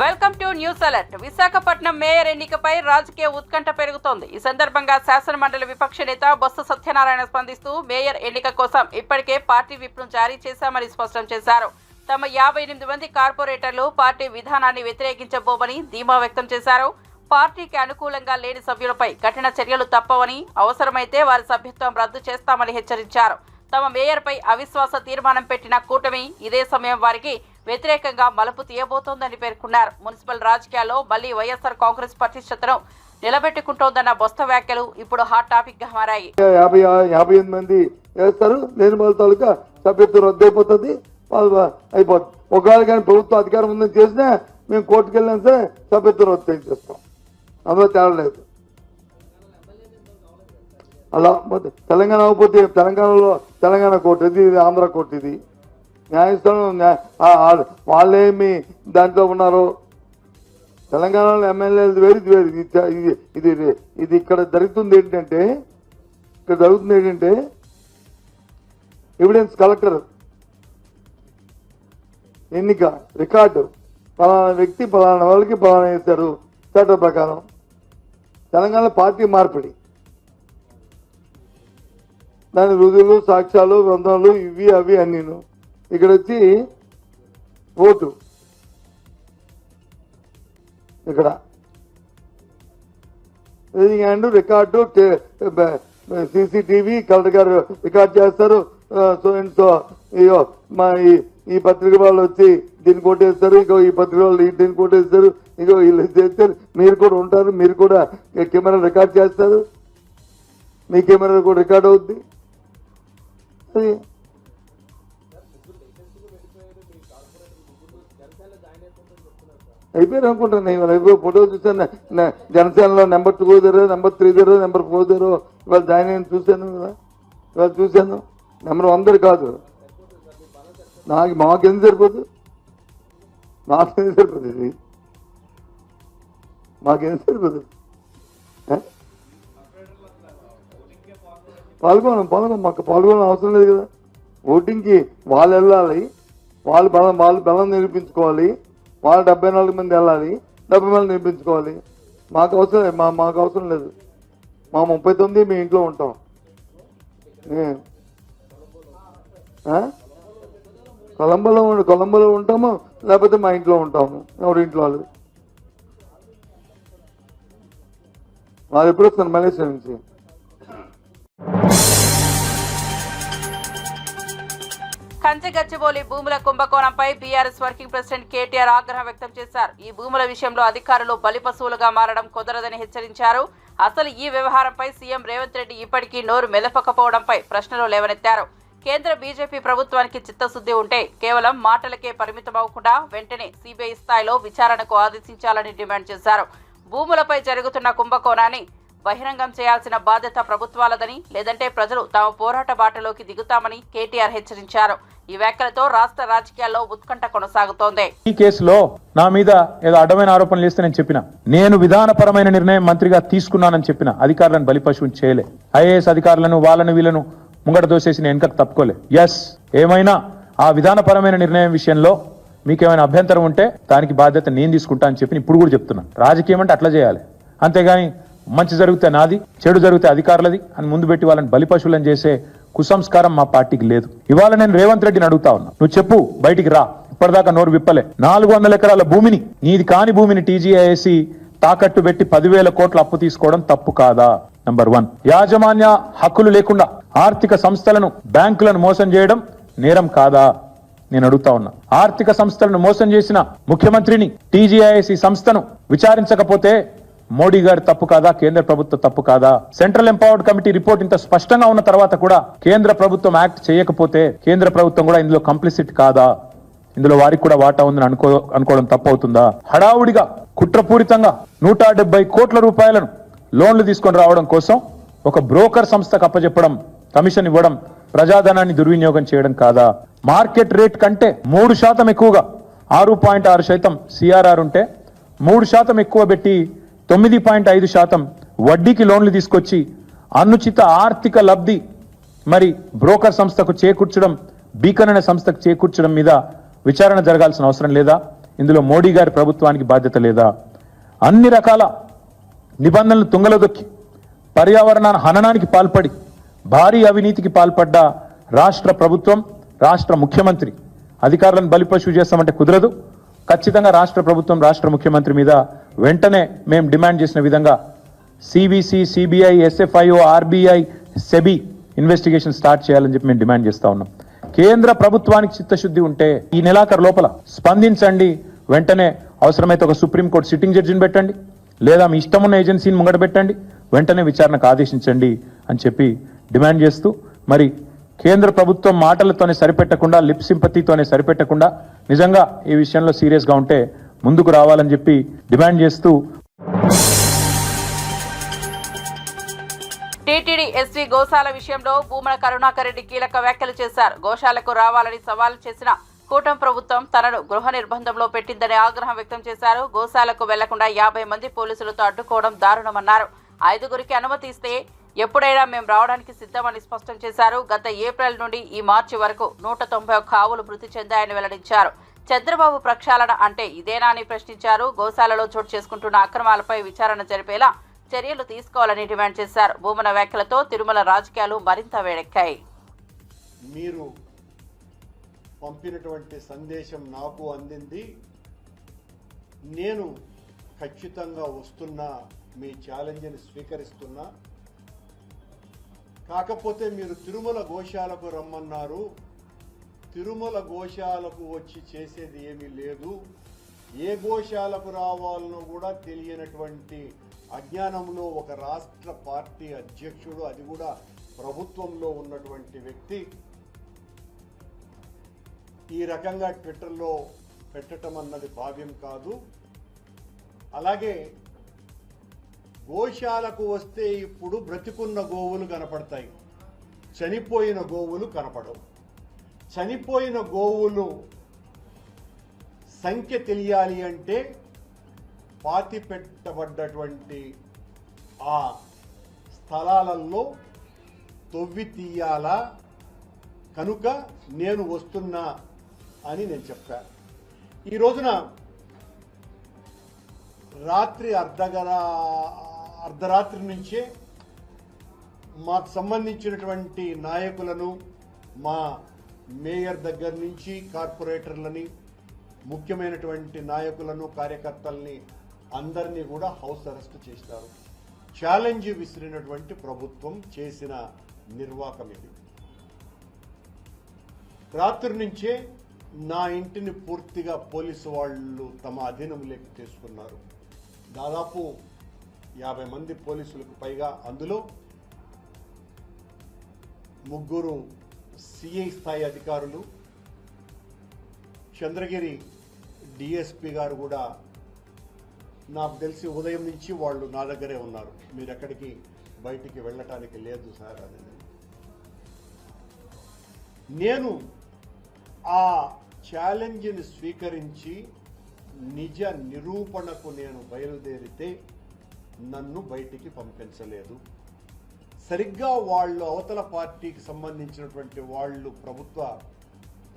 Welcome to news alert. Visakhapatnam mayor ఎన్నికపై రాజకీయ ఉత్కంఠ పెరుగుతోంది. ఈ సందర్భంగా శాసనమండలి విపక్ష నేత బొత్స సత్యనారాయణ స్పందిస్తూ మేయర్ ఎన్నిక కోసం ఇప్పటికే పార్టీ విప్ను జారీ చేశామని స్పష్టం చేశారు. తమ 58 మంది కార్పొరేటర్లు పార్టీ విధానాన్ని వ్యతిరేకించబోమని ధీమా వ్యక్తం చేశారు. పార్టీకి అనుకూలంగా లేని సభ్యులపై కఠిన చర్యలు తప్పవని, అవసరమైతే వారి సభ్యత్వం రద్దు చేస్తామని హెచ్చరించారు. తమ మేయర్పై అవిశ్వాస తీర్మానం పెట్టిన కూటమి ఇదే సమయం వారికి వ్యతిరేకంగా మలుపు తీయబోతోందని పేర్కొన్నారు. మున్సిపల్ రాజకీయాల్లో మళ్లీ వైఎస్ఆర్ కాంగ్రెస్ పటిష్టతను నిలబెట్టుకుంటోందన్న బొత్స వ్యాఖ్యలు ఇప్పుడు హాట్ టాపిక్ గా మారాయి. 58 మంది వేస్తారు, లేని వాళ్ళ తాలూకా సభ్యత్వం రద్దు అయిపోతుంది, అయిపోతుంది. ఒకవేళ కానీ ప్రభుత్వం అధికారం ఉందని చేసినా మేము కోర్టుకు వెళ్ళినా సరే సభ్యత్వం రద్దు చేస్తాం. అందులో తేడా లేదు. అలా తెలంగాణ అవ్వకపోతే తెలంగాణలో తెలంగాణ కోర్టు ఇది, ఆంధ్ర కోర్టు ఇది. న్యాయస్థానం వాళ్ళేమి దాంట్లో ఉన్నారు. తెలంగాణలో ఎమ్మెల్యేలు వేరు, ఇది వేరు. ఇది ఇక్కడ జరుగుతుంది ఏంటంటే ఎవిడెన్స్ కలెక్టర్ ఎన్నిక రికార్డు పలానా వ్యక్తి పలానా వాళ్ళకి పలానా వేశారు చట్ట ప్రకారం. తెలంగాణ పార్టీ మార్పిడి, దాని రుజువులు, సాక్ష్యాలు, గ్రంథాలు ఇవి అవి అన్నీను. ఇక్కడ వచ్చి ఓటు ఇక్కడ రికార్డు CCTV కలెక్టర్ గారు రికార్డ్ చేస్తారు. సో అండ్ సో ఇగో మా ఈ పత్రిక వాళ్ళు వచ్చి దీన్ని కొట్టేస్తారు, ఇగో ఈ పత్రిక వాళ్ళు దీన్ని కొట్టేస్తారు, ఇగో వీళ్ళు చేస్తారు. మీరు కూడా ఉంటారు, మీరు కూడా కెమెరా రికార్డ్ చేస్తారు, మీ కెమెరా కూడా రికార్డ్ అవుద్ది. అయిపోయారు అనుకుంటాను. అయిపోయి ఫోటో చూసాను, జనసేనలో నెంబర్ 2 దగ్గర, నెంబర్ 3 దగ్గర, నెంబర్ 4 దగ్గర ఇవాళ జాయిన్ అయిన చూశాను కదా. ఇవాళ చూశాను. నెంబర్ 100 కాదు, మాకేం సరిపోదు, మాకేం సరిపోదు, ఇది మాకేం సరిపోదు. మాకు పాల్గొనడం అవసరం లేదు కదా. ఓటింగ్కి వాళ్ళు వెళ్ళాలి, వాళ్ళు బలం నిరూపించుకోవాలి, వాళ్ళు 74 మంది వెళ్ళాలి, 70 మంది నిరూపించుకోవాలి. మాకు అవసరం లేదు. మా 39 మీ ఇంట్లో ఉంటాం. కొలంబోలో ఉంటాము, లేకపోతే మా ఇంట్లో ఉంటాము. ఎవరింట్లో వాళ్ళు ఎప్పుడు వస్తారు మలేషియా నుంచి. కంచెగచ్చిబౌలి భూముల కుంభకోణంపై బీఆర్ఎస్ వర్కింగ్ ప్రెసిడెంట్ కేటీఆర్ ఆగ్రహం వ్యక్తం చేశారు. ఈ భూముల విషయంలో అధికారులు బలిపశువులుగా మారడం కుదరదని హెచ్చరించారు. అసలు ఈ వ్యవహారంపై సీఎం రేవంత్ రెడ్డి ఇప్పటికీ నోరు మెదపకపోవడంపై ప్రశ్నలు లేవనెత్తారు. కేంద్ర బీజేపీ ప్రభుత్వానికి చిత్తశుద్ధి ఉంటే కేవలం మాటలకే పరిమితమవకుండా వెంటనే సిబిఐ స్థాయిలో విచారణకు ఆదేశించాలని డిమాండ్ చేశారు. భూములపై జరుగుతున్న కుంభకోణాన్ని బహిరంగం చేయాల్సిన బాధ్యత ప్రభుత్వాలదని, లేదంటే ప్రజలు తమ పోరాట బాటలోకి దిగుతామని కేటీఆర్ హెచ్చరించారు. ఈ వ్యాఖ్యలతో రాష్ట్ర రాజకీయాల్లో ఉత్కంఠ కొనసాగుతోంది. ఈ కేసులో నా మీద ఏదో అడ్డమైన ఆరోపణలు చేస్తే నేను విధానపరమైన నిర్ణయం మంత్రిగా తీసుకున్నానని చెప్పిన అధికారులను బలిపశువుని చేయలే. ఐఏఎస్ అధికారులను వీళ్ళను ముంగట దోసేసి నేను వెనకకు తప్పుకోలే. ఎస్, ఏమైనా ఆ విధానపరమైన నిర్ణయం విషయంలో మీకేమైనా అభ్యంతరం ఉంటే దానికి బాధ్యత నేను తీసుకుంటా అని చెప్పి ఇప్పుడు కూడా చెప్తున్నా. రాజకీయం అంటే అట్లా చేయాలి, అంతేగాని మంచి జరిగితే నాది, చెడు జరిగితే అధికారులది అని ముందు పెట్టి వాళ్ళని బలిపశువులను చేసే కుసంస్కారం మా పార్టీకి లేదు. ఇవాళ నేను రేవంత్ రెడ్డిని అడుగుతా ఉన్నా, నువ్వు చెప్పు, బయటికి రా. ఇప్పటిదాకా నోరు విప్పలే. 400 ఎకరాల భూమిని, నీది కాని భూమిని TGISC తాకట్టు పెట్టి 10,000 కోట్ల అప్పు తీసుకోవడం తప్పు కాదా? నంబర్ 1. యాజమాన్య హక్కులు లేకుండా ఆర్థిక సంస్థలను, బ్యాంకులను మోసం చేయడం నేరం కాదా? నేను అడుగుతా ఉన్నా. ఆర్థిక సంస్థలను మోసం చేసిన ముఖ్యమంత్రిని, TGISC సంస్థను విచారించకపోతే మోడీ గారి తప్పు కాదా? కేంద్ర ప్రభుత్వ తప్పు కాదా? సెంట్రల్ ఎంపవర్డ్ కమిటీ రిపోర్ట్ ఇంత స్పష్టంగా ఉన్న తర్వాత కూడా కేంద్ర ప్రభుత్వం యాక్ట్ చేయకపోతే కేంద్ర ప్రభుత్వం కూడా ఇందులో కంప్లిసిట్ కాదా? ఇందులో వారికి కూడా వాటా ఉందని అనుకోవడం తప్పు అవుతుందా? హడావుడిగా కుట్రపూరితంగా 170 కోట్ల రూపాయలను లోన్లు తీసుకొని రావడం కోసం ఒక బ్రోకర్ సంస్థకు అప్పచెప్పడం, కమిషన్ ఇవ్వడం, ప్రజాధనాన్ని దుర్వినియోగం చేయడం కాదా? మార్కెట్ రేట్ కంటే 3% ఎక్కువగా 6.6% CRR ఉంటే 3% ఎక్కువ పెట్టి 9.5% వడ్డీకి లోన్లు తీసుకొచ్చి అనుచిత ఆర్థిక లబ్ధి మరి బ్రోకర్ సంస్థకు చేకూర్చడం, బీకన్ అనే సంస్థకు చేకూర్చడం మీద విచారణ జరగాల్సిన అవసరం లేదా? ఇందులో మోడీ గారి ప్రభుత్వానికి బాధ్యత లేదా? అన్ని రకాల నిబంధనలు తుంగలో దొక్కి పర్యావరణ హననానికి పాల్పడి భారీ అవినీతికి పాల్పడ్డ రాష్ట్ర ప్రభుత్వం, రాష్ట్ర ముఖ్యమంత్రి అధికారులను బలిపశువు చేస్తామంటే కుదరదు. ఖచ్చితంగా రాష్ట్ర ప్రభుత్వం, రాష్ట్ర ముఖ్యమంత్రి మీద వెంటనే మేము డిమాండ్ చేసిన విధంగా CBC, CBI, SFIO, RBI, SEBI investigation start చేయాలని చెప్పి మేము డిమాండ్ చేస్తా ఉన్నాం. కేంద్ర ప్రభుత్వానికి చిత్తశుద్ధి ఉంటే ఈ నెలాఖరు లోపల స్పందించండి. వెంటనే అవసరమైతే ఒక సుప్రీంకోర్టు సిట్టింగ్ జడ్జిని పెట్టండి, లేదా మీ ఇష్టమున్న ఏజెన్సీని ముంగట పెట్టండి, వెంటనే విచారణకు ఆదేశించండి అని చెప్పి డిమాండ్ చేస్తూ, మరి కేంద్ర ప్రభుత్వం మాటలతోనే సరిపెట్టకుండా, లిప్ సింపతితోనే సరిపెట్టకుండా నిజంగా ఈ విషయంలో సీరియస్గా ఉంటే ముందుకు రావాలని చెప్పి డిమాండ్ చేస్తూ టీటీడీ ఎస్వీ గోశాల విషయంలో భూమన కరుణాకర్ రెడ్డి కీలక వ్యాఖ్యలు చేశారు. గోశాలకు రావాలని సవాల్ చేసిన కూటమి ప్రభుత్వం తనను గృహ నిర్బంధంలో పెట్టిందని ఆగ్రహం వ్యక్తం చేశారు. గోశాలకు వెళ్లకుండా 50 మంది పోలీసులతో అడ్డుకోవడం దారుణమన్నారు. 5గురికి అనుమతి ఇస్తే ఎప్పుడైనా మేము రావడానికి సిద్ధమని స్పష్టం చేశారు. గత ఏప్రిల్ నుండి ఈ మార్చి వరకు 191 ఆవులు మృతి చెందాయని వెల్లడించారు. చంద్రబాబు ప్రక్షాళన అంటే ఇదేనా అని ప్రశ్నించారు. గోశాలలో చోటు చేసుకుంటున్న అక్రమాలపై విచారణ జరిపేలా చర్యలు తీసుకోవాలని డిమాండ్ చేశారు. భూమన వ్యాఖ్యలతో తిరుమల రాజకీయాలు మరింత వేడెక్కాయి. మీరు పంపినటువంటి సందేశం నాకు అందింది. నేను ఖచ్చితంగా వస్తున్నా, మీ ఛాలెంజ్ని స్వీకరిస్తున్నా. కాకపోతే మీరు తిరుమల గోశాలకు రమ్మన్నారు. తిరుమల గోశాలకు వచ్చి చేసేది ఏమీ లేదు. ఏ గోశాలకు రావాలనో కూడా తెలియనటువంటి అజ్ఞానంలో ఒక రాష్ట్ర పార్టీ అధ్యక్షుడు, అది కూడా ప్రభుత్వంలో ఉన్నటువంటి వ్యక్తి, ఈ రకంగా ట్విట్టర్లో పెట్టడం అన్నది భావ్యం కాదు. అలాగే గోశాలకు వస్తే ఇప్పుడు బ్రతికున్న గోవులు కనపడతాయి, చనిపోయిన గోవులు కనపడవు. చనిపోయిన గోవులు సంఖ్య తెలియాలి అంటే పాతి పెట్టబడ్డటువంటి ఆ స్థలాలలో తవ్వి తీయాలా, కనుక నేను వస్తున్నా అని నేను చెప్పాను. ఈ రోజున రాత్రి అర్ధరాత్రి నుంచే మాకు సంబంధించినటువంటి నాయకులను, మా మేయర్ దగ్గర నుంచి కార్పొరేటర్లని, ముఖ్యమైనటువంటి నాయకులను, కార్యకర్తల్ని అందరినీ కూడా హౌస్ అరెస్ట్ చేస్తారు. ఛాలెంజ్ విసిరినటువంటి ప్రభుత్వం చేసిన నిర్వాకం ఇది. రాత్రి నుంచే నా ఇంటిని పూర్తిగా పోలీసు వాళ్ళు తమ అధీనంలోకి తీసుకున్నారు. దాదాపు 50 మంది పోలీసులకు పైగా, అందులో 3 సిఐ స్థాయి అధికారులు, చంద్రగిరి డిఎస్పీ గారు కూడా నాకు తెలిసి ఉదయం నుంచి వాళ్ళు నా దగ్గరే ఉన్నారు. మీరు ఎక్కడికి బయటికి వెళ్ళటానికి లేదు సార్ అని. నేను ఆ ఛాలెంజ్ని స్వీకరించి నిజ నిరూపణకు నేను బయలుదేరితే నన్ను బయటికి పంపించలేదు. సరిగ్గా వాళ్ళు అవతల పార్టీకి సంబంధించినటువంటి వాళ్ళు, ప్రభుత్వ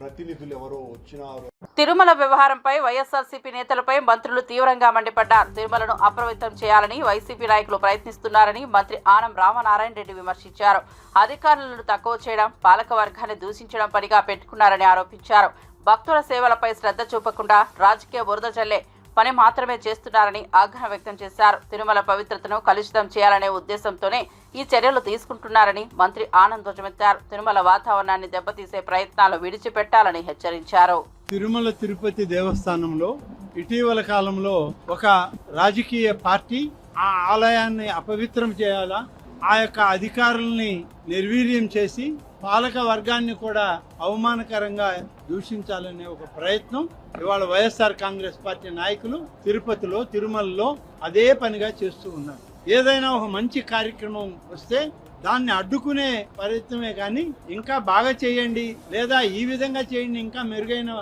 ప్రతినిధులు ఎవరో వచ్చినారు. తిరుమల వ్యవహారంపై వైఎస్ఆర్సీపీ నేతలపై మంత్రులు తీవ్రంగా మండిపడ్డారు. తిరుమలను అప్రమత్తం చేయాలని వైసీపీ నాయకులు ప్రయత్నిస్తున్నారని మంత్రి ఆనం రామనారాయణ రెడ్డి విమర్శించారు. అధికారులను తక్కువ చేయడం, పాలక వర్గాన్ని దూషించడం పనిగా పెట్టుకున్నారని ఆరోపించారు. భక్తుల సేవలపై శ్రద్ధ చూపకుండా రాజకీయ బురద జల్లే పని మాత్రమే చేస్తున్నారని ఆగ్రహం వ్యక్తం చేశారు. తిరుమల పవిత్రతను కలుషితం చేయాలనే ఉద్దేశంతోనే ఈ చర్యలు తీసుకుంటున్నారని మంత్రి ఆనంద్ ధ్వజమెత్తారు. తిరుమల వాతావరణాన్ని దెబ్బతీసే ప్రయత్నాలు విడిచిపెట్టాలని హెచ్చరించారు. తిరుమల తిరుపతి దేవస్థానంలో ఇటీవల కాలంలో ఒక రాజకీయ పార్టీ ఆ ఆలయాన్ని అపవిత్రం చేయాలా, ఆ యొక్క అధికారుల్ని నిర్వీర్యం చేసి పాలక వర్గాన్ని కూడా అవమానకరంగా దూషించాలనే ఒక ప్రయత్నం ఇవాళ వైఎస్ఆర్ కాంగ్రెస్ పార్టీ నాయకులు తిరుపతిలో, తిరుమలలో అదే పనిగా చేస్తూ ఉన్నారు. ఏదైనా ఒక మంచి కార్యక్రమం వస్తే దాన్ని అడ్డుకునే ప్రయత్నమే కానీ ఇంకా బాగా చేయండి లేదా ఈ విధంగా చేయండి, ఇంకా మెరుగైన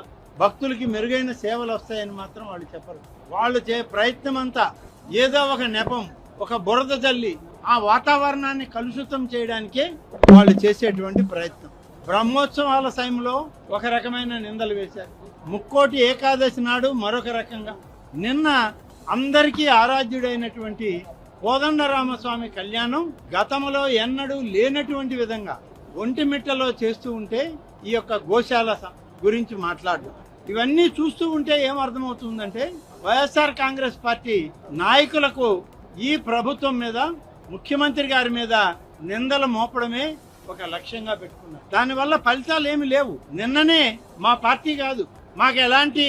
భక్తులకి మెరుగైన సేవలు వస్తాయని మాత్రం వాళ్ళు చెప్పరు. వాళ్ళు ప్రయత్నం అంతా ఏదో ఒక నెపం, ఒక బురద జల్లి ఆ వాతావరణాన్ని కలుషితం చేయడానికే వాళ్ళు చేసేటువంటి ప్రయత్నం. బ్రహ్మోత్సవాల సమయంలో ఒక రకమైన నిందలు వేశారు. ముక్కోటి ఏకాదశి నాడు మరొక రకంగా, నిన్న అందరికీ ఆరాధ్యుడైనటువంటి కోదండరామస్వామి కళ్యాణం గతంలో ఎన్నడూ లేనటువంటి విధంగా ఒంటిమిట్టలో చేస్తూ ఉంటే ఈ యొక్క గోశాల గురించి మాట్లాడు. ఇవన్నీ చూస్తూ ఉంటే ఏమర్థమవుతుందంటే వైఎస్ఆర్ కాంగ్రెస్ పార్టీ నాయకులకు ఈ ప్రభుత్వం మీద, ముఖ్యమంత్రి గారి మీద నిందలు మోపడమే ఒక లక్ష్యంగా పెట్టుకున్నారు. దానివల్ల ఫలితాలు ఏమి లేవు. నిన్ననే మా పార్టీ కాదు, మాకు ఎలాంటి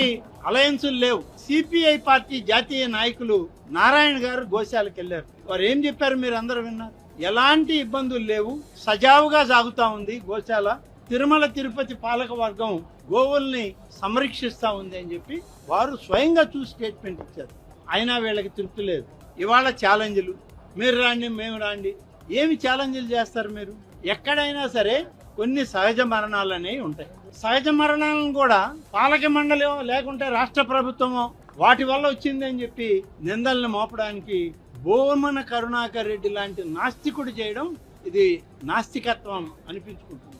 అలయన్సులు లేవు, సిపిఐ పార్టీ జాతీయ నాయకులు నారాయణ గారు గోశాలకు వెళ్ళారు. వారు ఏం చెప్పారు మీరు అందరూ విన్నారు. ఎలాంటి ఇబ్బందులు లేవు, సజావుగా సాగుతా ఉంది గోశాల. తిరుమల తిరుపతి పాలక వర్గం గోవుల్ని సంరక్షిస్తా ఉంది అని చెప్పి వారు స్వయంగా చూసి స్టేట్మెంట్ ఇచ్చారు. అయినా వీళ్ళకి తృప్తి లేదు. ఇవాళ ఛాలెంజ్లు, మీరు రాండి మేము రాండి. ఏమి ఛాలెంజ్లు చేస్తారు మీరు? ఎక్కడైనా సరే కొన్ని సహజ మరణాలు అనేవి ఉంటాయి. సహజ మరణాలను కూడా పాలక మండలి లేకుంటే రాష్ట్ర ప్రభుత్వమో వాటి వల్ల వచ్చింది అని చెప్పి నిందల్ని మోపడానికి భూమన కరుణాకర్ రెడ్డి లాంటి నాస్తికుడు చేయడం ఇది నాస్తికత్వం అనిపించుకుంటుంది.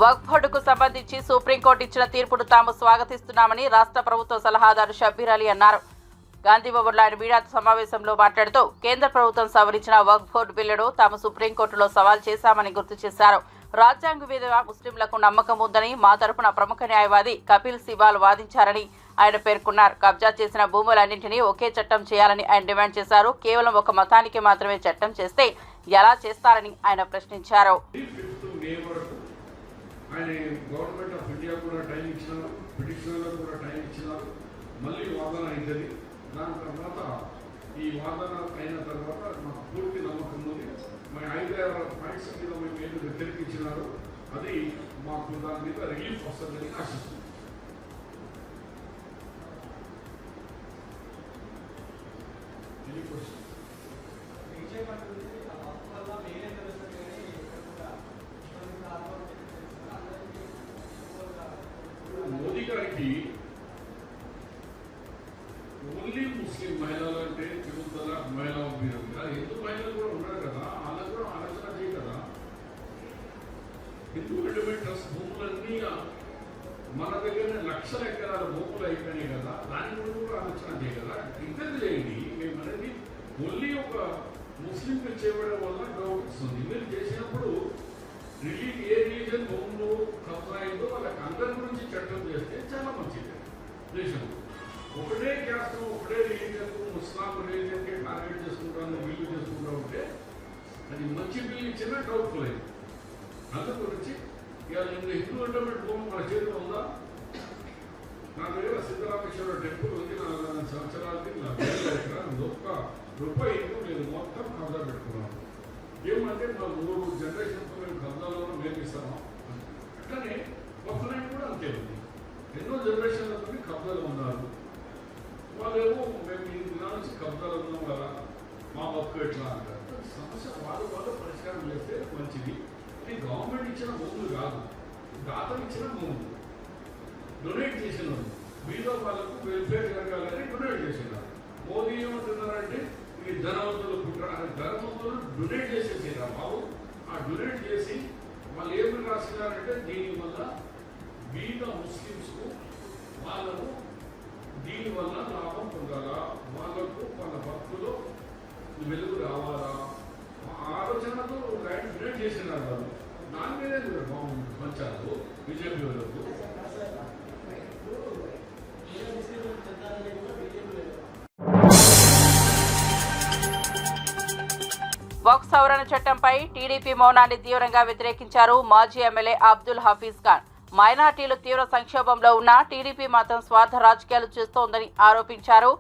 వక్ఫ్ బోర్డుకు సంబంధించి సుప్రీంకోర్టు ఇచ్చిన తీర్పును తాము స్వాగతిస్తున్నామని రాష్ట్ర ప్రభుత్వ సలహాదారు షబ్బీర్ అలీ అన్నారు. గాంధీభవన్లో ఆయన మీడియా సమావేశంలో మాట్లాడుతూ కేంద్ర ప్రభుత్వం సవరించిన వక్ఫ్ బోర్డు బిల్లును తాము సుప్రీంకోర్టులో సవాల్ చేశామని గుర్తు చేశారు. రాజ్యాంగ మీద ముస్లింలకు నమ్మకం ఉందని మా తరపున ప్రముఖ న్యాయవాది కపిల్ సిబాల్ వాదించారని ఆయన పేర్కొన్నారు. కబ్జా చేసిన భూములన్నింటినీ ఒకే చట్టం చేయాలని ఆయన డిమాండ్ చేశారు. కేవలం ఒక మతానికి మాత్రమే చట్టం చేస్తే ఎలా చేస్తారని ఆయన ప్రశ్నించారు. ఆయన గవర్నమెంట్ ఆఫ్ ఇండియా కూడా టైం ఇచ్చినారు, పిటిషనర్లకు కూడా టైం ఇచ్చినారు. మళ్ళీ వాదన అవుతుంది. దాని తర్వాత ఈ వాదన అయిన తర్వాత మాకు పూర్తి నమ్మకం ఉంది. మా 5-6 పాయింట్స్ మీద మేము ఏదో వ్యతిరేకించినారు. అది మాకు దాని మీద రిలీఫ్ వస్తుందని ఆశిస్తుంది. మోదీ గారికి ఓన్లీ ముస్లిం మహిళలు అంటే తిరుగుదల మహిళా విరోధి, హిందూ మహిళలు కూడా ఉన్నారు కదా, వాళ్ళకు కూడా ఆలోచన చేయ కదా. హిందూ రెడీమేడ్ ట్రస్ట్ భూములన్నీ మన దగ్గర లక్షల ఎకరాల భూములు అయిపోయినాయి కదా, దాని గురించి కూడా ఆలోచన చేయ కదా. ఇద్దరు చేయండి. మేము అనేది ఓన్లీ ఒక ముస్లింకి చేయడం వల్ల డౌట్ వస్తుంది. మీరు చేసినప్పుడు ఏ రిలీజన్ భూములు కబ్జా అయిందో వాళ్ళకి అందరి గురించి చట్టం చేస్తే చాలా మంచిది. దేశం ఒకటే క్యాస్ట్, ఒకటే రిలీజన్, ముస్లాం రిలీజన్కి టార్గెట్ చేసుకుంటాను, బిల్లు చేసుకుంటూ ఉంటే అది మంచి బిల్లు ఇచ్చినా డౌట్ఫుల్ అయింది. అందు గురించి ఇవాళ హిందూ అండర్మెంట్ భూమి మన చేతిలో ఉందా? నా దగ్గర సిద్ధరామేశ్వర టెంపుల్ ఉంది. 4 సంవత్సరాలకి ఒక్క రూపాయి ఇల్లు లేదు, మొత్తం కబ్జా పెట్టుకున్నాను. ఏమంటే మా 3 జనరేషన్తో మేము కబ్జాలను నేర్పిస్తాము. అట్లనే ఒక్కరైనా కూడా అంతే ఉంది. ఎన్నో జనరేషన్లతో కబ్జాలు ఉన్నారు. వాళ్ళేమో మేము ఈ దినాల నుంచి కబ్జాలు ఉన్నాం కదా, మా బతుకు ఎట్లా అంటారు. సమస్య వాళ్ళు పరిష్కారం చేస్తే మంచిది. ఇది గవర్నమెంట్ ఇచ్చిన భూములు కాదు, దాతలు ఇచ్చిన భూములు, డొనేట్ చేసిన మీలో వాళ్ళకు వెల్ఫేర్ జరగాలని డొనేట్ చేసినారు. మోదీ ఏమంటున్నారంటే ఈ ధనవంతులు ధనవంతులు డొనేట్ చేసేసారు బాబు. ఆ డొనేట్ చేసి వాళ్ళు ఏమి రాసినారంటే దీనివల్ల బీద ముస్లిమ్స్కు వాళ్ళకు దీనివల్ల లాభం పొందాలా, వాళ్ళకు వాళ్ళ భక్తులు వెలుగు రావాలా, ఆలోచనతో డొనేట్ చేసినారు వాళ్ళు. దాని మీదే బాగుంది పంచాలు బీజేపీ వాళ్ళకు. వక్ఫ్ సవరణ చట్టంపై టీడీపీ మౌనాన్ని తీవ్రంగా వ్యతిరేకించారు మాజీ ఎమ్మెల్యే అబ్దుల్ హఫీజ్ ఖాన్. మైనార్టీలు తీవ్ర సంక్షోభంలో ఉన్న టీడీపీ మాత్రం స్వార్థ రాజకీయాలు చేస్తోందని ఆరోపించారు.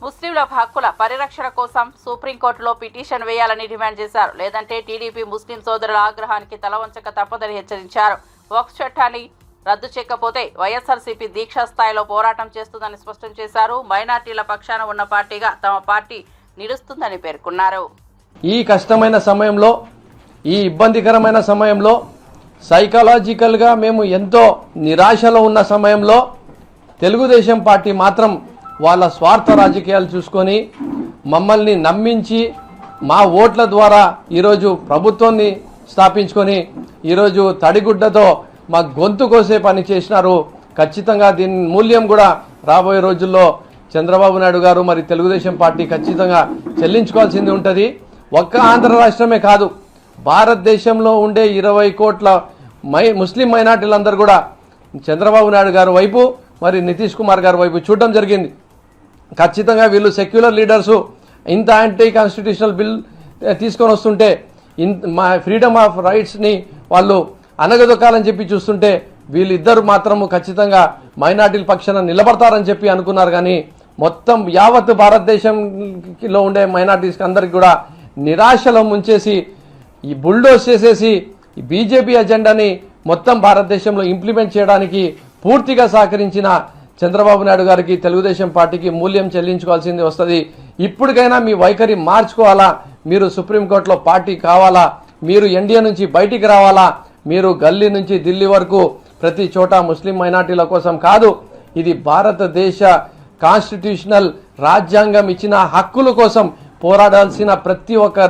ముస్లింల హక్కుల పరిరక్షణ కోసం సుప్రీంకోర్టులో పిటిషన్ వేయాలని డిమాండ్ చేశారు. లేదంటే టీడీపీ ముస్లిం సోదరుల ఆగ్రహానికి తలవంచక తప్పదని హెచ్చరించారు. వక్ఫ్ చట్టాన్ని రద్దు చేయకపోతే వైఎస్ఆర్సీపీ దీక్షా స్థాయిలో పోరాటం చేస్తుందని స్పష్టం చేశారు. మైనార్టీల పక్షాన ఉన్న పార్టీగా తమ పార్టీ నిలుస్తుందని పేర్కొన్నారు. ఈ కష్టమైన సమయంలో, ఈ ఇబ్బందికరమైన సమయంలో, సైకలాజికల్గా మేము ఎంతో నిరాశలో ఉన్న సమయంలో తెలుగుదేశం పార్టీ మాత్రం వాళ్ళ స్వార్థ రాజకీయాలు చూసుకొని మమ్మల్ని నమ్మించి మా ఓట్ల ద్వారా ఈరోజు ప్రభుత్వాన్ని స్థాపించుకొని ఈరోజు తడిగుడ్డతో మా గొంతు కోసే పని చేసినారు. ఖచ్చితంగా దీని మూల్యం కూడా రాబోయే రోజుల్లో చంద్రబాబు నాయుడు గారు మరి తెలుగుదేశం పార్టీ ఖచ్చితంగా చెల్లించుకోవాల్సింది ఉంటుంది. ఒక్క ఆంధ్ర రాష్ట్రమే కాదు, భారతదేశంలో ఉండే 20 కోట్ల ముస్లిం మైనార్టీలందరూ కూడా చంద్రబాబు నాయుడు గారి వైపు మరి నితీష్ కుమార్ గారి వైపు చూడడం జరిగింది. ఖచ్చితంగా వీళ్ళు సెక్యులర్ లీడర్సు ఇంత యాంటీ కాన్స్టిట్యూషనల్ బిల్ తీసుకొని వస్తుంటే మా ఫ్రీడమ్ ఆఫ్ రైట్స్ని వాళ్ళు అనగదొక్కాలని చెప్పి చూస్తుంటే వీళ్ళిద్దరు మాత్రము ఖచ్చితంగా మైనార్టీల పక్షాన నిలబడతారని చెప్పి అనుకున్నారు. కానీ మొత్తం యావత్ భారతదేశంలో ఉండే మైనార్టీస్కి అందరికి కూడా నిరాశలో ముంచేసి ఈ బుల్డోస్ చేసేసి ఈ బీజేపీ అజెండాని మొత్తం భారతదేశంలో ఇంప్లిమెంట్ చేయడానికి పూర్తిగా సహకరించిన చంద్రబాబు నాయుడు గారికి తెలుగుదేశం పార్టీకి మూల్యం చెల్లించుకోవాల్సింది వస్తుంది. ఇప్పటికైనా మీ వైఖరి మార్చుకోవాలా, మీరు సుప్రీంకోర్టులో పార్టీ కావాలా, మీరు ఎన్డీఏ నుంచి బయటికి రావాలా, మీరు గల్లీ నుంచి ఢిల్లీ వరకు ప్రతి చోట ముస్లిం మైనార్టీల కోసం కాదు, ఇది భారతదేశ కాన్స్టిట్యూషనల్ రాజ్యాంగం ఇచ్చిన హక్కుల కోసం పోరాడాల్సిన ప్రతి ఒక్క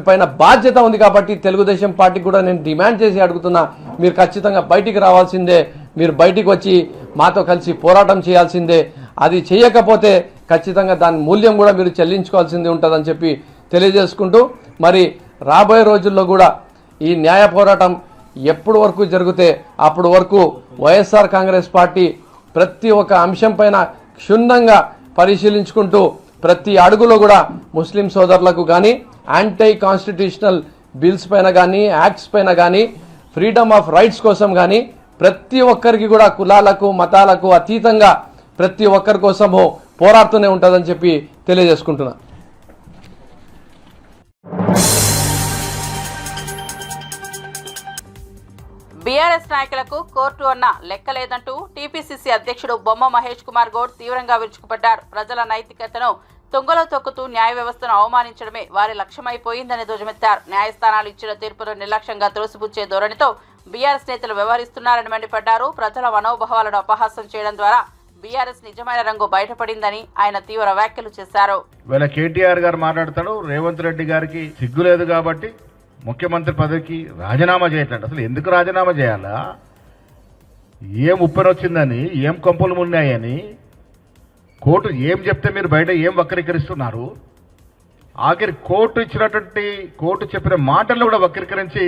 పైన బాధ్యత ఉంది. కాబట్టి తెలుగుదేశం పార్టీ కూడా నేను డిమాండ్ చేసి అడుగుతున్నా, మీరు ఖచ్చితంగా బయటికి రావాల్సిందే, మీరు బయటికి వచ్చి మాతో కలిసి పోరాటం చేయాల్సిందే. అది చేయకపోతే ఖచ్చితంగా దాని మూల్యం కూడా మీరు చెల్లించుకోవాల్సింది ఉంటుందని చెప్పి తెలియజేసుకుంటూ, మరి రాబోయే రోజుల్లో కూడా ఈ న్యాయ పోరాటం ఎప్పుడు వరకు జరిగితే అప్పుడు వరకు వైఎస్ఆర్ కాంగ్రెస్ పార్టీ ప్రతి ఒక్క అంశం పైన క్షుణ్ణంగా పరిశీలించుకుంటూ ప్రతి అడుగులో కూడా ముస్లిం సోదరులకు కానీ యాంటీ కాన్స్టిట్యూషనల్ బిల్స్ పైన కానీ యాక్ట్స్ పైన కానీ ఫ్రీడమ్ ఆఫ్ రైట్స్ కోసం కానీ ప్రతి ఒక్కరికి కూడా కులాలకు మతాలకు అతీతంగా ప్రతి ఒక్కరి కోసము పోరాడుతూనే ఉంటుందని చెప్పి తెలియజేసుకుంటున్నా. బీఆర్ఎస్ నాయకులకు కోర్టు అన్న లెక్కలేదంటూ టీపీసీసీ అధ్యక్షుడు బొమ్మ మహేష్ కుమార్ గౌడ్ తీవ్రంగా విరుచుకుపడ్డారు. ప్రజల నైతికతను తుంగలో తొక్కుతూ న్యాయ వ్యవస్థను అవమానించడమే వారి లక్ష్యమైపోయిందని ధ్వజమెత్తారు. న్యాయస్థానాలు ఇచ్చిన తీర్పును నిర్లక్ష్యంగా త్రోసిపుచ్చే ధోరణితో బీఆర్ఎస్ నేతలు వ్యవహరిస్తున్నారని మండిపడ్డారు. ప్రజల మనోభావాలను అపహాస్యం చేయడం ద్వారా బీఆర్ఎస్ నిజమైన రంగు బయటపడిందని ఆయన తీవ్ర వ్యాఖ్యలు చేశారు. వీళ్ళ కేటీఆర్ గారు మాట్లాడతాడు, రేవంత్ రెడ్డి గారికి సిగ్గులేదు కాబట్టి ముఖ్యమంత్రి పదవికి రాజీనామా చేయట్లేదు. అసలు ఎందుకు రాజీనామా చేయాలా? ఏం ఉప్పెనొచ్చిందని, ఏం కొంపలు మున్నాయని, కోర్టు ఏం చెప్తే మీరు బయట ఏం వక్రీకరిస్తున్నారు? ఆఖరి కోర్టు చెప్పిన మాటల్లో కూడా వక్రీకరించి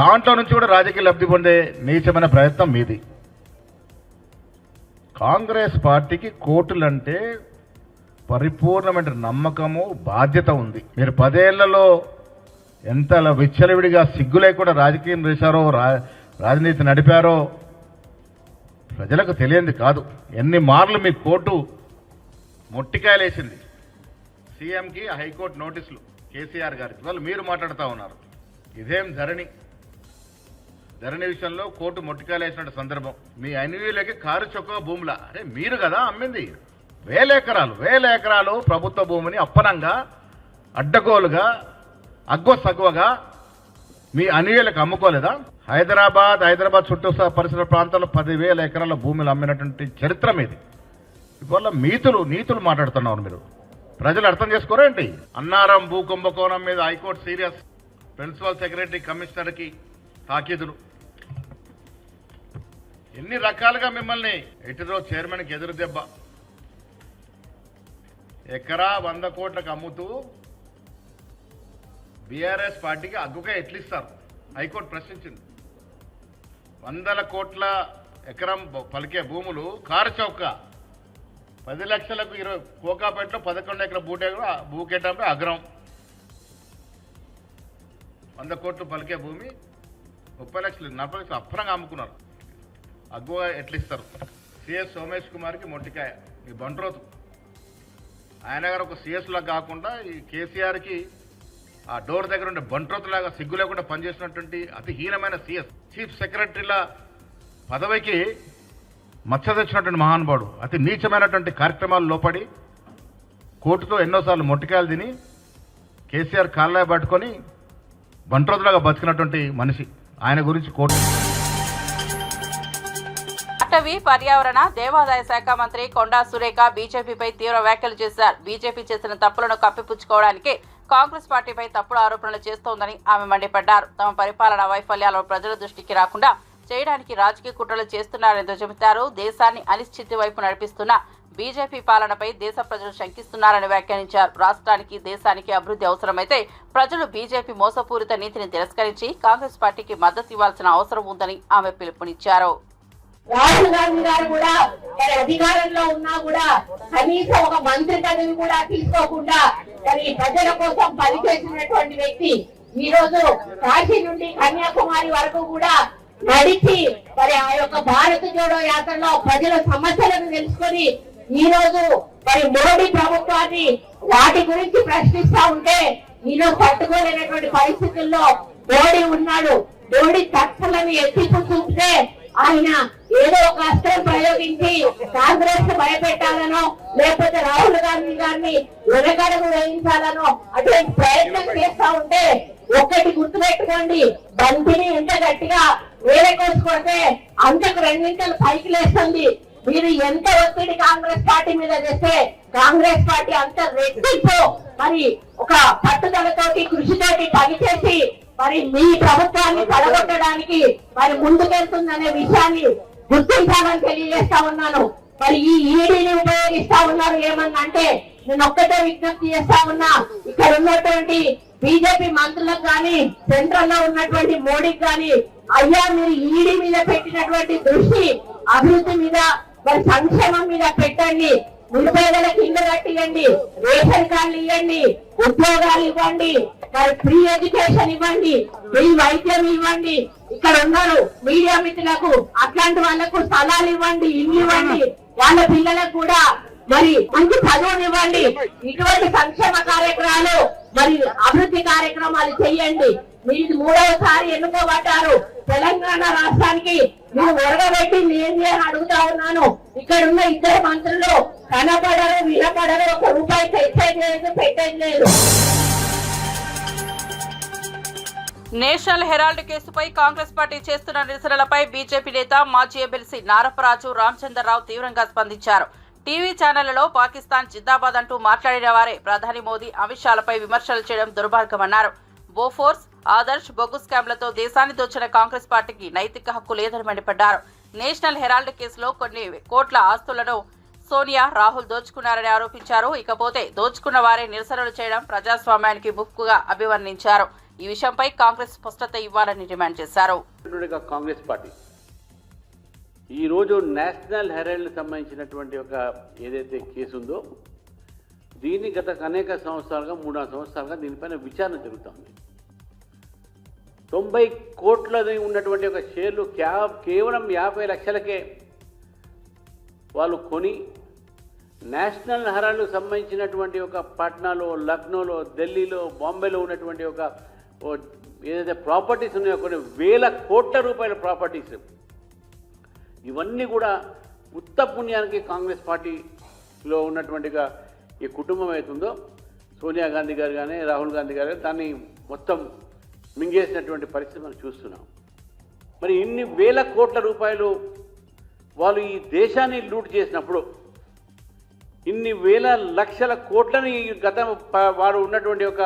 దాంట్లో నుంచి కూడా రాజకీయ లబ్ధి పొందే నీచమైన ప్రయత్నం మీది. కాంగ్రెస్ పార్టీకి కోర్టులంటే పరిపూర్ణమైన నమ్మకము, బాధ్యత ఉంది. మీరు 10 ఏళ్లలో ఎంత విచ్చలవిడిగా సిగ్గు లేకుండా రాజకీయం చేశారో, రాజనీతి నడిపారో ప్రజలకు తెలియంది కాదు. ఎన్ని మార్లు మీ కోర్టు మొట్టికాయలేసింది. సీఎంకి హైకోర్టు నోటీసులు కేసీఆర్ గారికి, వాళ్ళు మీరు మాట్లాడుతూ ఉన్నారు. ఇదేం ధరణి విషయంలో కోర్టు మొట్టికాయలేసిన సందర్భం. మీ అన్వీలకి కారు చొక్క భూముల, అరే మీరు కదా అమ్మింది. వేల ఎకరాలు ప్రభుత్వ భూమిని అప్పనంగా అడ్డగోలుగా అగ్గో సగ్వగా మీ అన్వీలకు అమ్ముకోలేదా? హైదరాబాద్ చుట్టూ పరిసర ప్రాంతాల్లో 10,000 ఎకరాల భూములు అమ్మినటువంటి చరిత్ర మీది. ఇవాళ నీతులు మాట్లాడుతున్నారు మీరు. ప్రజలు అర్థం చేసుకోరేంటి? అన్నారం భూ కుంభకోణం మీద హైకోర్టు సీరియస్, ప్రిన్సిపల్ సెక్రటరీ కమిషనర్కి తాకీదులు. ఎన్ని రకాలుగా మిమ్మల్ని ఎటుదో చైర్మన్కి ఎదురు దెబ్బ. ఎకరా 100 కోట్లకు అమ్ముతూ బీఆర్ఎస్ పార్టీకి అగ్గుగా ఎట్లిస్తారు? హైకోర్టు ప్రశ్నించింది. 100 కోట్ల ఎకరం పలికే భూములు కారు చౌక 10 లక్షలకు 20 కోకాపేటలో 11 ఎకరాల భూకేటాంపై అగ్రం. 100 కోట్లు పలికే భూమి 30 లక్షలు 40 లక్షలు అప్పనంగా అమ్ముకున్నారు. అగ్గుగా ఎట్లిస్తారు? సిఎస్ సోమేష్ కుమార్కి మొట్టికాయ. ఈ బంట్రోతు ఆయన గారు ఒక సిఎస్ లాగా కాకుండా ఈ కేసీఆర్కి ఆ డోర్ దగ్గర ఉండే బంట్రోతులాగా సిగ్గు లేకుండా పనిచేసినటువంటి అతి హీనమైన సిఎస్, చీఫ్ సెక్రటరీల పదవికి మచ్చ తెచ్చినటువంటి మహానుభావుడు అతి నీచమైనటువంటి కార్యక్రమాలు లోపడి కోర్టుతో ఎన్నోసార్లు మొట్టికాయలు తిని కేసీఆర్ కాళ్ళ పట్టుకొని బంట్రోతులాగా బతికినటువంటి మనిషి. ఆయన గురించి కోర్టు. అటవీ, పర్యావరణ, దేవాదాయ శాఖ మంత్రి కొండా సురేఖ బీజేపీపై తీవ్ర వ్యాఖ్యలు చేశారు. బీజేపీ చేసిన తప్పులను కప్పిపుచ్చుకోవడానికి కాంగ్రెస్ పార్టీపై తప్పుడు ఆరోపణలు చేస్తోందని ఆమె మండిపడ్డారు. తమ పరిపాలన వైఫల్యాలు ప్రజల దృష్టికి రాకుండా చేయడానికి రాజకీయ కుట్రలు చేస్తున్నారని దుయ్యబట్టారు. దేశాన్ని అనిశ్చితి వైపు నడిపిస్తున్న బీజేపీ పాలనపై దేశ ప్రజలు శంకిస్తున్నారని వ్యాఖ్యానించారు. రాష్ట్రానికి దేశానికి అభివృద్ధి అవసరమైతే ప్రజలు బీజేపీ మోసపూరిత నీతిని తిరస్కరించి కాంగ్రెస్ పార్టీకి మద్దతు ఇవ్వాల్సిన అవసరం ఉందని ఆమె పిలుపునిచ్చారు. రాహుల్ గాంధీ గారు కూడా మరి అధికారంలో ఉన్నా కూడా కనీసం ఒక మంత్రి పదవి కూడా తీసుకోకుండా మరి ప్రజల కోసం పనిచేసినటువంటి వ్యక్తి ఈ రోజు కాశీ నుండి కన్యాకుమారి వరకు కూడా నడిచి మరి ఆ యొక్క భారత్ జోడో యాత్రలో ప్రజల సమస్యలను తెలుసుకొని ఈ రోజు మరి మోడీ ప్రభుత్వాన్ని వాటి గురించి ప్రశ్నిస్తా ఉంటే ఈరోజు పట్టుకోలేనటువంటి పరిస్థితుల్లో మోడీ ఉన్నాడు. మోడీ చర్చలను ఎత్తి చూపితే ఆయన ఏదో ఒక అస్త్రం ప్రయోగించి కాంగ్రెస్ భయపెట్టాలనో లేకపోతే రాహుల్ గాంధీ గారిని వెనకడుగు వేయించాలనో అటువంటి ప్రయత్నం చేస్తా ఉంటే ఒక్కటి గుర్తుపెట్టుకోండి, బంతిని ఎంత గట్టిగా వేరే కోసుకొడితే అంతకు రెండింతలు పైకి లేస్తుంది. మీరు ఎంత ఒత్తిడి కాంగ్రెస్ పార్టీ మీద చేస్తే కాంగ్రెస్ పార్టీ అంత రెట్టింపు మరి ఒక పట్టుదలతోటి కృషితోటి పనిచేసి మరి మీ ప్రభుత్వాన్ని పడగొట్టడానికి మరి ముందుకెళ్తుందనే విషయాన్ని గుర్తించాలని తెలియజేస్తా ఉన్నాను. మరి ఈ ఈడీని ఉపయోగిస్తా ఉన్నారు ఏమన్నంటే నేను ఒక్కటే విజ్ఞప్తి చేస్తా ఉన్నా, ఇక్కడ ఉన్నటువంటి బీజేపీ మంత్రులకు కానీ సెంట్రల్ లో ఉన్నటువంటి మోడీకి కానీ అయ్యా మీరు ఈడీ మీద పెట్టినటువంటి దృష్టి అభివృద్ధి మీద మరి సంక్షేమం మీద పెట్టండి. నిరుపేదలకు ఇల్లు కట్టియండి, రేషన్ కార్డులు ఇవ్వండి, ఉద్యోగాలు ఇవ్వండి, మరి ఫ్రీ ఎడ్యుకేషన్ ఇవ్వండి, ఫ్రీ వైద్యం ఇవ్వండి. ఇక్కడ ఉన్నారు మీడియా మిత్రులకు అట్లాంటి వాళ్ళకు స్థలాలు ఇవ్వండి, ఇల్లు ఇవ్వండి, వాళ్ళ పిల్లలకు కూడా మరి మంచి చదువునివ్వండి. ఇటువంటి సంక్షేమ కార్యక్రమాలు మరి అభివృద్ధి కార్యక్రమాలు చేయండి. మీరు మూడవసారి ఎన్నుకోబడ్డారు. తెలంగాణ రాష్ట్రానికి మీరు ఒరగబెట్టింది ఏంటి అని అడుగుతా ఉన్నాను. ఇక్కడ ఉన్న ఇద్దరు మంత్రులు కనపడరు, వినపడరు, ఒక రూపాయి తెచ్చేది లేదు, పెట్టేది లేదు. నేషనల్ హెరాల్డ్ కేసుపై కాంగ్రెస్ పార్టీ చేస్తున్న నిరసనలపై బీజేపీ నేత మాజీ ఎమ్మెల్సీ నారపరాజు రామచంద్రరావు తీవ్రంగా స్పందించారు. టీవీ ఛానళ్లలో పాకిస్తాన్ జిందాబాద్ అంటూ మాట్లాడిన వారే ప్రధాని మోదీ అంశాలపై విమర్శలు చేయడం దుర్మార్గమన్నారు. బోఫోర్స్, ఆదర్శ్, బొగ్గు స్కామ్లతో దేశాన్ని దోచిన కాంగ్రెస్ పార్టీకి నైతిక హక్కు లేదని మండిపడ్డారు. నేషనల్ హెరాల్డ్ కేసులో కొన్ని కోట్ల ఆస్తులను సోనియా, రాహుల్ దోచుకున్నారని ఆరోపించారు. ఇకపోతే దోచుకున్న వారే నిరసనలు చేయడం ప్రజాస్వామ్యానికి ముప్పుగా అభివర్ణించారు. ఈ విషయంపై కాంగ్రెస్ స్పష్టత ఇవ్వాలని డిమాండ్ చేశారు. కాంగ్రెస్ పార్టీ ఈరోజు నేషనల్ హెరాల్డ్ సంబంధించినటువంటి ఒక ఏదైతే కేసు ఉందో దీన్ని గత అనేక సంవత్సరాలుగా 3-4 సంవత్సరాలుగా దీనిపైన విచారణ జరుగుతుంది. 90 కోట్లది ఉన్నటువంటి ఒక షేర్లు కేవలం 50 లక్షలకే వాళ్ళు కొని నేషనల్ హెరాల్డ్కు సంబంధించినటువంటి ఒక పాట్నాలో, లక్నోలో, ఢిల్లీలో, బాంబేలో ఉన్నటువంటి ఒక ఏదైతే ప్రాపర్టీస్ ఉన్నాయో కొన్ని వేల కోట్ల రూపాయల ప్రాపర్టీస్ ఇవన్నీ కూడా ఉత్త పుణ్యానికి కాంగ్రెస్ పార్టీలో ఉన్నటువంటిగా ఈ కుటుంబం అవుతుందో సోనియా గాంధీ గారు కానీ రాహుల్ గాంధీ గారు దాన్ని మొత్తం మింగేసినటువంటి పరిస్థితి మనం చూస్తున్నాం. మరి ఇన్ని వేల కోట్ల రూపాయలు వాళ్ళు ఈ దేశాన్ని లూట్ చేసినప్పుడు ఇన్ని వేల లక్షల కోట్లని గత వారు ఉన్నటువంటి ఒక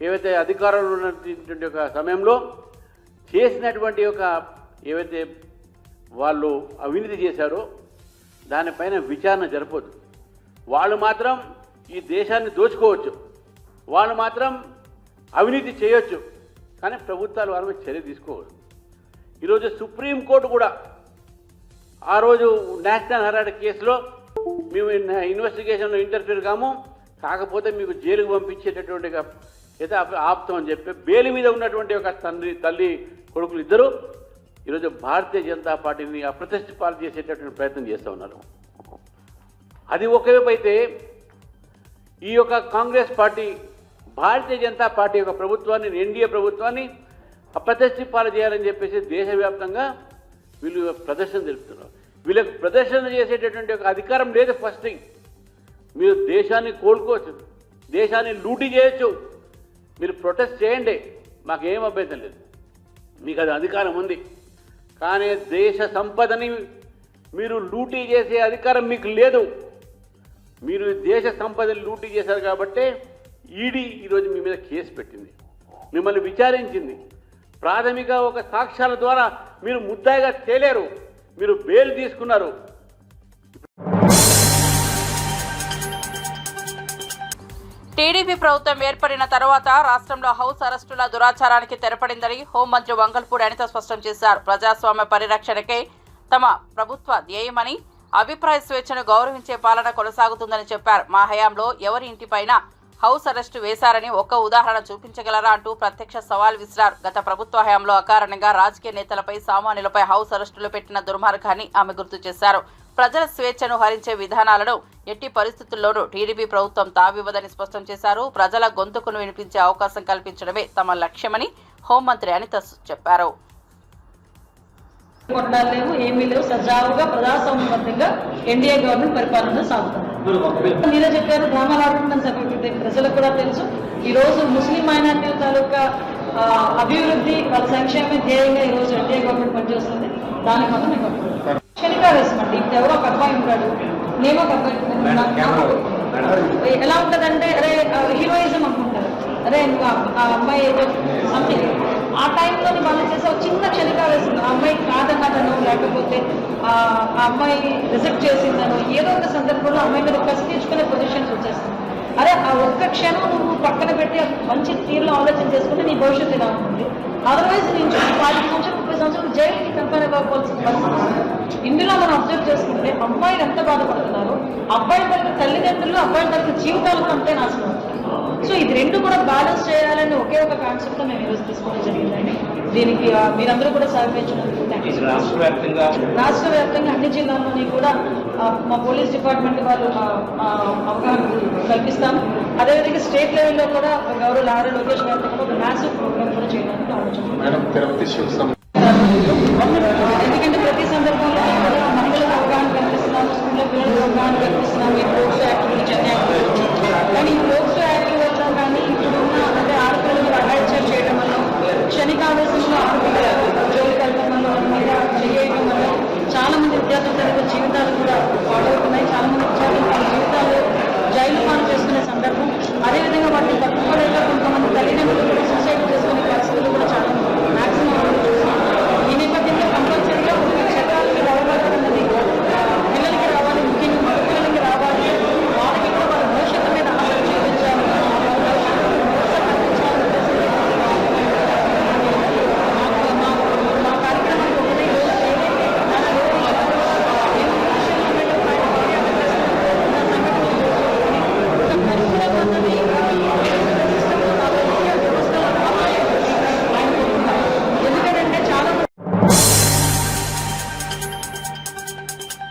ఏవైతే అధికారంలో ఉన్నటువంటి ఒక సమయంలో చేసినటువంటి ఒక ఏవైతే వాళ్ళు అవినీతి చేశారో దానిపైన విచారణ జరపొద్దు. వాళ్ళు మాత్రం ఈ దేశాన్ని దోచుకోవచ్చు, వాళ్ళు మాత్రం అవినీతి చేయొచ్చు, కానీ ప్రభుత్వాలు వారి మీద చర్య తీసుకోవచ్చు. ఈరోజు సుప్రీంకోర్టు కూడా ఆ రోజు నేషనల్ హెరాల్డ్ కేసులో మేము ఇన్వెస్టిగేషన్లో ఇంటర్ఫీర్ కాము, కాకపోతే మీకు జైలుకు పంపించేటటువంటి అయితే ఆపుతామని చెప్పి బెయిల్ మీద ఉన్నటువంటి ఒక తల్లి కొడుకులు ఇద్దరు ఈరోజు భారతీయ జనతా పార్టీని అప్రతిష్ట పాలు చేసేటటువంటి ప్రయత్నం చేస్తూ ఉన్నారు. అది ఒకవైపు అయితే ఈ యొక్క కాంగ్రెస్ పార్టీ భారతీయ జనతా పార్టీ యొక్క ప్రభుత్వాన్ని, ఎన్డీఏ ప్రభుత్వాన్ని అప్రతిష్ట పాలు చేయాలని చెప్పేసి దేశవ్యాప్తంగా వీళ్ళు ప్రదర్శన తెలుపుతున్నారు. వీళ్ళకి ప్రదర్శన చేసేటటువంటి ఒక అధికారం లేదు. ఫస్ట్ థింగ్, మీరు దేశాన్ని కోలుకోవచ్చు, దేశాన్ని లూటీ చేయొచ్చు, మీరు ప్రొటెస్ట్ చేయండి, మాకేం అభ్యంతరం లేదు, మీకు అది అధికారం ఉంది. కానీ దేశ సంపదని మీరు లూటీ చేసే అధికారం మీకు లేదు. మీరు దేశ సంపదని లూటీ చేశారు కాబట్టి ఈడీ ఈరోజు మీ మీద కేసు పెట్టింది, మిమ్మల్ని విచారించింది. ప్రాథమిక ఒక సాక్ష్యాల ద్వారా మీరు ముద్దాయిగా తేలేరు, మీరు బెయిల్ తీసుకున్నారు. టీడీపీ ప్రభుత్వం ఏర్పడిన తర్వాత రాష్ట్రంలో హౌస్ అరెస్టుల దురాచారానికి తెరపడిందని హోంమంత్రి వంగల్పూడి అనిత స్పష్టం చేశారు. ప్రజాస్వామ్య పరిరక్షణకే తమ ప్రభుత్వ ధ్యేయమని, అభిప్రాయ స్వేచ్ఛను గౌరవించే పాలన కొనసాగుతుందని చెప్పారు. మా హయాంలో ఎవరి ఇంటిపైన హౌస్ అరెస్టు వేశారని ఒక్క ఉదాహరణ చూపించగలరా అంటూ ప్రత్యక్ష సవాల్ విసిరారు. గత ప్రభుత్వ హయాంలో అకారణంగా రాజకీయ నేతలపై, సామాన్యులపై హౌస్ అరెస్టులు పెట్టిన దుర్మార్గాన్ని ఆమె గుర్తు చేశారు. ప్రజల స్వేచ్ఛను హరించే విధానాలను ఎట్టి పరిస్థితుల్లోనూ టీడీపీ ప్రభుత్వం తావివ్వదని స్పష్టం చేశారు. ప్రజల గొంతుకును వినిపించే అవకాశం కల్పించడమే తమ లక్ష్యమని హోంమంత్రి అనిత చెప్పారు. కొట్టాలేవు, ఏమీ లేవు, సజావుగా ప్రజాస్వామ్యబద్ధంగా ఎన్డీఏ గవర్నమెంట్ పరిపాలన సాగుతుంది. మీరే చెప్పారు, డ్రామాలు ఆడుతుందని చెప్పి ప్రజలకు కూడా తెలుసు. ఈ రోజు ముస్లిం మైనార్టీల తాలూకా అభివృద్ధి, వాళ్ళ సంక్షేమ ధ్యేయంగా ఈ రోజు ఎన్డీఏ గవర్నమెంట్ పనిచేస్తుంది. దానికి మాత్రం మేము క్షణికావేశం అండి. ఇప్పుడు ఎవరో ఒక అబ్బాయి ఉంటాడు, నేను ఒక అబ్బాయి, ఎలా ఉంటుందంటే అరే హీరోయిజం అనుకుంటారు, అరే నువ్వు ఆ అమ్మాయి ఏదో సంథింగ్, ఆ టైంలో వాళ్ళు చేసే ఒక చిన్న క్షణికావేశం, ఆ అమ్మాయి కాదన్నదనో లేకపోతే ఆ అమ్మాయి రిజెక్ట్ చేసిందనో ఏదో ఒక సందర్భంలో అమ్మాయి మీద కసి తీర్చుకునే పొజిషన్స్ వచ్చేస్తుంది. అరే ఆ ఒక్క క్షణం నువ్వు పక్కన పెట్టి మంచి తీరులో ఆలోచన చేసుకుంటే నీ భవిష్యత్తు ఎలా ఉంటుంది. అదర్వైజ్ నేను 40 సంవత్సరాలు 30 సంవత్సరాలు జైలుకి కంపేర్ అవ్వాల్సిన పరిస్థితి. ఇందులో మనం అబ్జర్వ్ చేసుకుంటే అమ్మాయిలు ఎంత బాధపడుతున్నారు, అబ్బాయి తరగతి తల్లిదండ్రులు, అబ్బాయి తరగతి జీవితాలకు అంతే నాశనం అవుతుంది. సో ఇది రెండు కూడా బ్యాలెన్స్ చేయాలని ఒకే ఒక కాన్సెప్ట్ మేము ఈరోజు తీసుకోవడం జరిగిందండి. దీనికి మీరందరూ కూడా సహకరించినందుకు రాష్ట్ర వ్యాప్తంగా అన్ని జిల్లాల్లోని కూడా మా పోలీస్ డిపార్ట్మెంట్ వాళ్ళు అవగాహన కల్పిస్తాము. అదేవిధంగా స్టేట్ లెవెల్లో కూడా గౌరవ నారా లోకేష్ గారితో కూడా ఒక మ్యాసివ్ ప్రోగ్రామ్ కూడా చేయడానికి ఆలోచన.